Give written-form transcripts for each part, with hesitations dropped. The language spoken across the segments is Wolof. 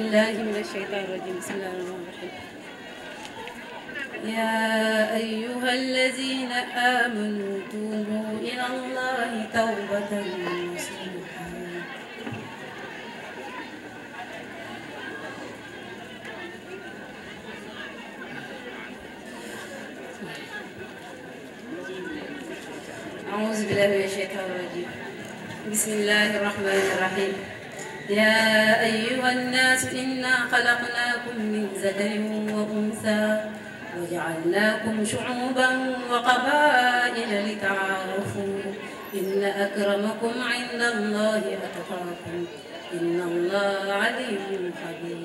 بالله من الشيطان الرجيم بسم الله الرحمن الرحيم يا أيها الذين آمنوا توبوا إلى الله توبة نصوحا أعوذ بالله من الشيطان الرجيم بسم الله الرحمن الرحيم يا أيها الناس إنا خلقناكم من ذكر وأنثى وجعلناكم شعوبا وقبائل لتعارفوا إن أكرمكم عند الله أتقاكم إن الله عليم خبير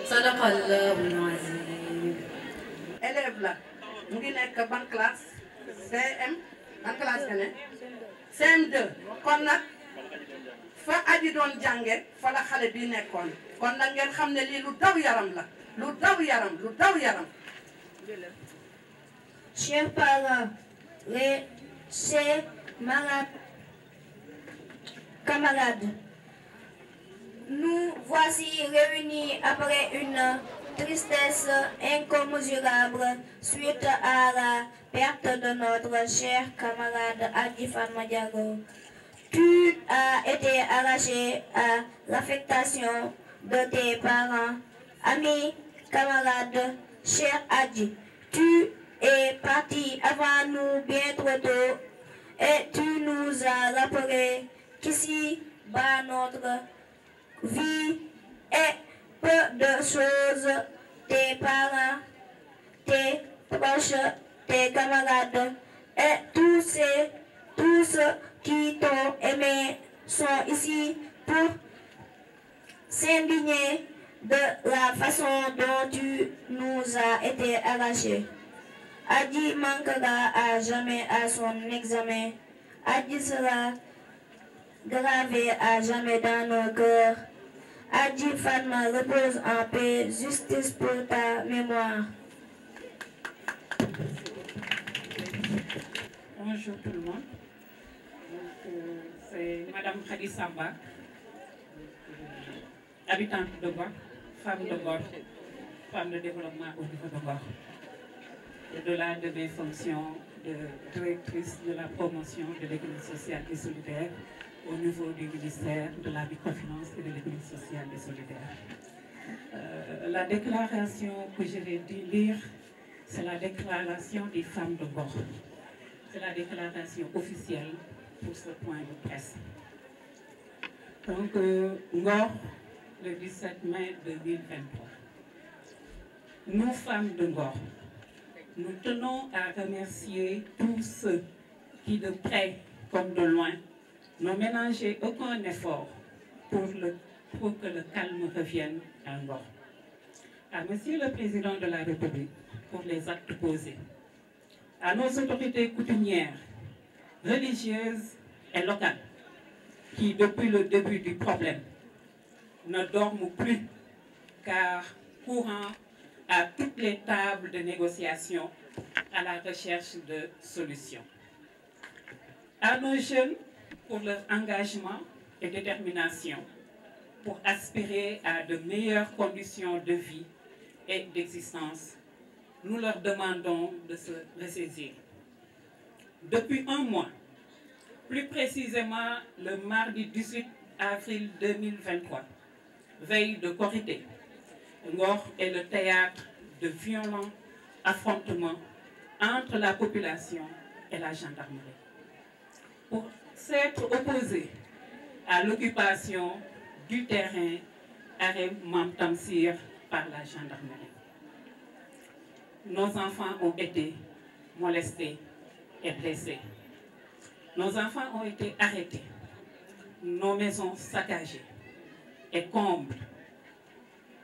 صدق الله العظيم. élève la mu ngi nekk ban classe CM ban classe nga ne CM2 kon nag fa aji doon jànge fa la xale bi nekkoon kon nag ngeen xam ne lii lu daw yaram la lu daw yaram lu daw yaram. Chers parents, chers camarades, nous voici réunis après une tristesse incommensurable suite à la perte de notre cher camarade Adji Fatma Diago. Tu as été arraché à l'affectation de tes parents, amis, camarades, cher Adji. Tu es parti avant nous bien trop tôt et tu nous as rappelé qu'ici bas notre vie est peu de choses. Tes parents, tes proches, tes camarades et tous ceux qui t'ont aimé sont ici pour s'indigner de la façon dont tu nous as été arraché. Adji manquera à jamais à son examen. Adji sera gravé à jamais dans nos cœurs. Adji Fatma repose en paix. Justice pour ta mémoire. Bonjour tout le monde. C'est Madame Khady Samba, habitante de Ngor, femme de Ngor, femme de développement au niveau de Ngor. Au-delà de mes fonctions de directrice de la promotion de l'économie sociale et solidaire au niveau du ministère de la microfinance et de l'économie sociale et solidaire. La déclaration que je vais lire, c'est la déclaration des femmes de Ngor. C'est la déclaration officielle pour ce point de presse. Donc, Ngor, le 17 mai 2023. Nous, femmes de Ngor, nous tenons à remercier tous ceux qui, de près comme de loin, n'ont ménagé aucun effort pour que le calme revienne à Ngor. À Monsieur le Président de la République pour les actes posés, à nos autorités coutumières, religieuses et locales, qui depuis le début du problème ne dorment plus, car courant à toutes les tables de négociation à la recherche de solutions. À nos jeunes pour leur engagement et détermination pour aspirer à de meilleures conditions de vie et d'existence, nous leur demandons de se ressaisir. Depuis un mois, plus précisément le mardi 18 avril 2023, veille de Korité, Ngor est le théâtre de violents affrontements entre la population et la gendarmerie. Pour s'être opposé à l'occupation du terrain Arem Mam Tamsir par la gendarmerie. Nos enfants ont été molestés et blessés. Nos enfants ont été arrêtés, nos maisons saccagées et comble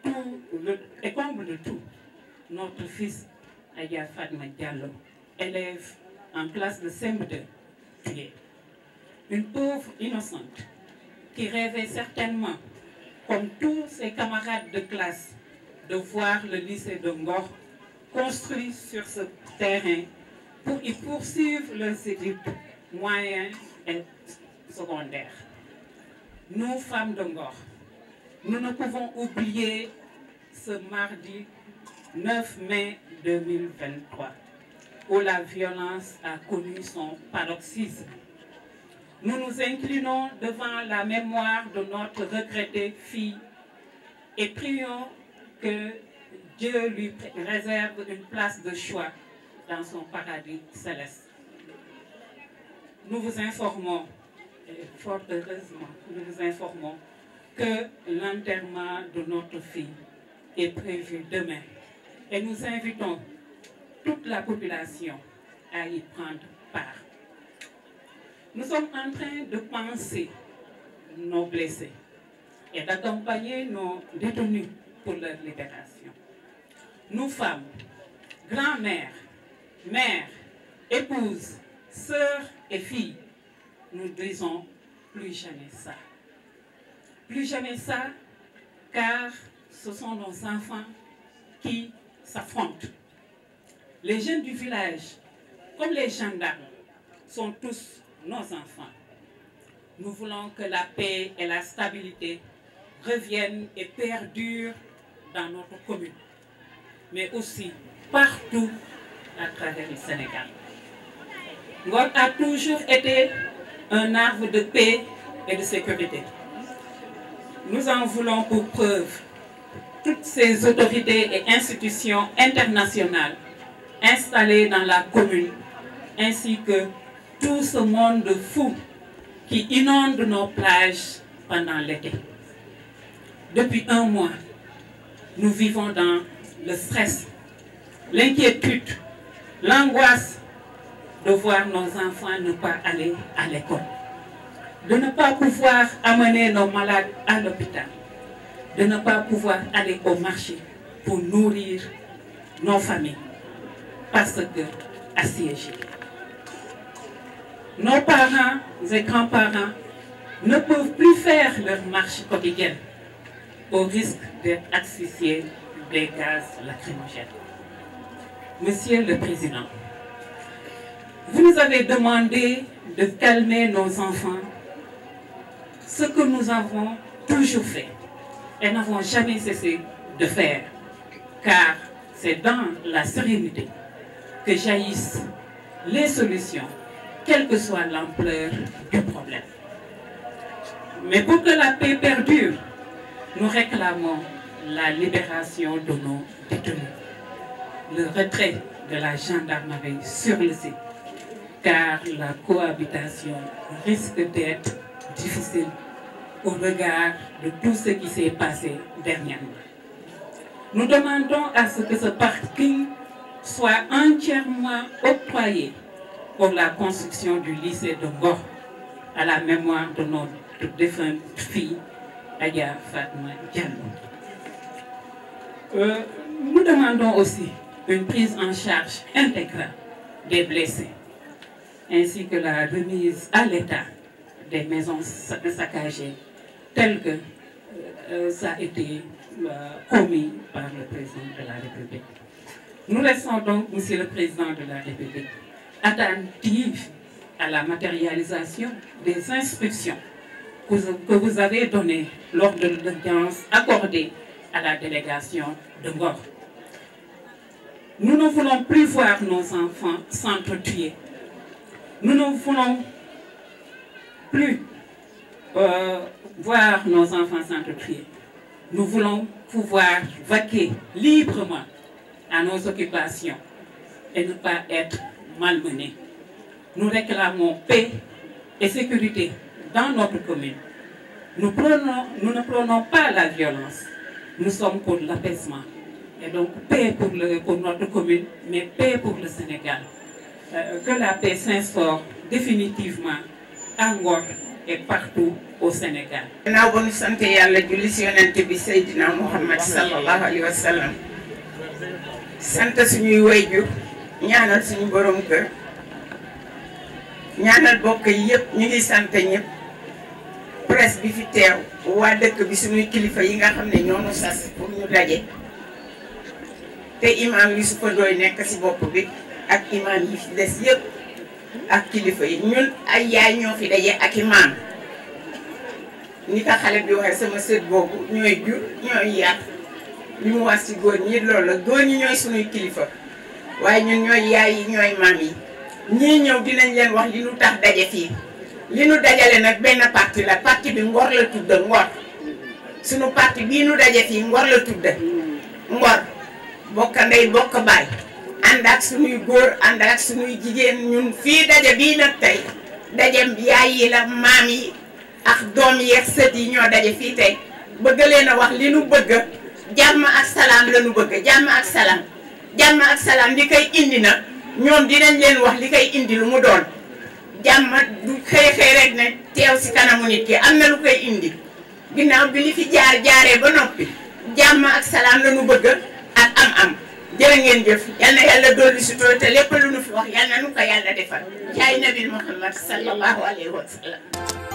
de tout. Notre fils Adji Fatma Diallo, élève en classe de CM2, tué. Une pauvre innocente qui rêvait certainement, comme tous ses camarades de classe, de voir le lycée de Ngor construit sur ce terrain pour y poursuivre leurs études moyennes et secondaires. Nous, femmes de Ngor, nous ne pouvons oublier ce mardi 9 mai 2023, où la violence a connu son paroxysme. Nous nous inclinons devant la mémoire de notre regrettée fille et prions que Dieu lui réserve une place de choix dans son paradis céleste. Nous vous informons, et fort heureusement, nous vous informons que l'enterrement de notre fille est prévu demain. Et nous invitons toute la population à y prendre part. Nous sommes en train de penser nos blessés et d'accompagner nos détenus pour leur libération. Nous femmes, grand-mères, mères, épouses, sœurs et filles, nous disons plus jamais ça. Plus jamais ça, car ce sont nos enfants qui s'affrontent. Les jeunes du village, comme les gendarmes, sont tous nos enfants. Nous voulons que la paix et la stabilité reviennent et perdurent dans notre commune, mais aussi partout à travers le Sénégal. Ngor a toujours été un arbre de paix et de sécurité. Nous en voulons pour preuve toutes ces autorités et institutions internationales installées dans la commune, ainsi que tout ce monde fou qui inonde nos plages pendant l'été. Depuis un mois, nous vivons dans le stress, l'inquiétude, l'angoisse de voir nos enfants ne pas aller à l'école, de ne pas pouvoir amener nos malades à l'hôpital, de ne pas pouvoir aller au marché pour nourrir nos familles, parce que assiégés. Nos parents et grands-parents ne peuvent plus faire leur marche quotidienne au risque d'être asphyxiés des gaz lacrymogènes. Monsieur le Président, vous nous avez demandé de calmer nos enfants, ce que nous avons toujours fait et n'avons jamais cessé de faire, car c'est dans la sérénité que jaillissent les solutions, quelle que soit l'ampleur du problème. Mais pour que la paix perdure, nous réclamons la libération de nos détenus, le retrait de la gendarmerie sur le site, car la cohabitation risque d'être difficile au regard de tout ce qui s'est passé dernièrement. Nous demandons à ce que ce parking soit entièrement octroyé pour la construction du lycée de Ngor à la mémoire de notre défunte fille, Adja Fatma Diallo. Nous demandons aussi une prise en charge intégrale des blessés, ainsi que la remise à l'État des maisons saccagées, telles que ça a été commis par le président de la République. Nous restons donc, Monsieur le Président de la République, attentifs à la matérialisation des instructions que vous avez données lors de l'audience accordée à la délégation de Ngor. Nous ne voulons plus voir nos enfants s'entretuer. Nous ne voulons plus voir nos enfants s'entretuer. Nous voulons pouvoir vaquer librement à nos occupations et ne pas être malmenés. Nous réclamons paix et sécurité dans notre commune. Nous ne prenons pas la violence. Nous sommes pour l'apaisement. Et donc paix pour notre commune, mais paix pour le Sénégal. Que la paix s'instaure définitivement à Ngor et partout au Sénégal. Nous avons santé à la julli Seydina Muhammad sallallahu alayhi wa sallam. Sant suñuy wayjur ñaanal suñu borom kër ñaanal bokk yépp ñu ngi sant ñëpp presse bi fi teew waa dëkk bi suñuy kilifa yi nga xam ne ñoo nu sas pour ñu daje te imam Youssoufa Ndoye nekk ci bopp bi ak imam yi fi des yépp ak kilifa yi ñun ay yaay ñoo fi daje ak imam ni ko xale bi waxee sama sët boobu ñooy jur ñooy yar li mu wax ci góor ñi loolu la góor ñi ñooy suñuy kilifa waaye ñun ñooy yaay yi ñooy maam yi ñii ñëw dinañ leen wax li nu tax daje fii li nu dajale nag benn parti la parti bi Ngor la tudd Ngor suñu parti bii nu daje fii Ngor la tudd Ngor bokk ndey bokk baay ànd ak suñuy góor ànd ak suñuy jigéen ñun fii daje bii nag tey daje yaay yi la maam yi ak doom yi ak sët yi ñoo daje fii tey bëgg leen a wax li nu bëgg jàmm ak salaam la nu bëgg jàmm ak salaam jàmm ak salaam li koy indi na ñoom dinañ leen wax li koy indi lu mu doon jàmm du xëy rek ne teew si kanamu nit ki am na lu koy indi ginnaaw bi li fi jaaree ba noppi jàmm ak salaam la nu bëgg ak am jërë ngeen jëf yal na yàlla dolli si tool te lépp lu nu fi wax yal na nu ko yàlla defal jaay nabil Muhammad sallallahu alayhi wa sallam